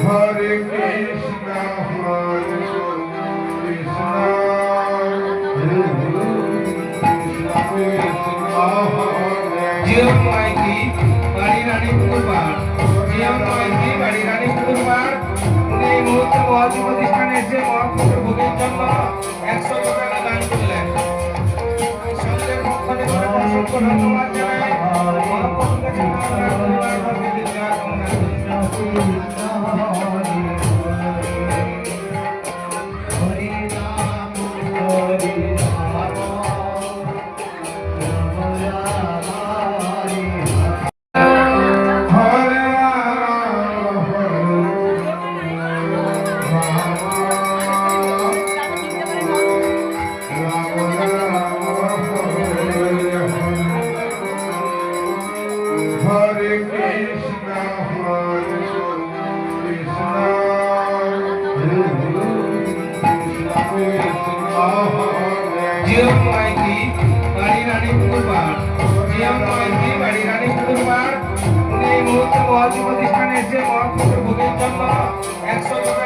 Hare Krishna, Hare Krishna, Jio Maiti বাড়ি রানীপুর পাড় জিও মাইতি বাড়ি রানীপুর পাড় এই মুহূর্তে মহাজি প্রতিষ্ঠানে এসে মহাপুরের ভোগের জন্য 100 টাকা দান করলেন। সঙ্গের পক্ষ থেকে অসংখ্য ধন্যবাদ জানাই। মহাপুরের কাছে জিও মাইতি বাড়ি রানীপুর পাড় জিও মাইতি বাড়ি রানীপুর পাড় এই মুহূর্তে মহাজি প্রতিষ্ঠানে এসে মহাপুরের ভোগের জন্য 100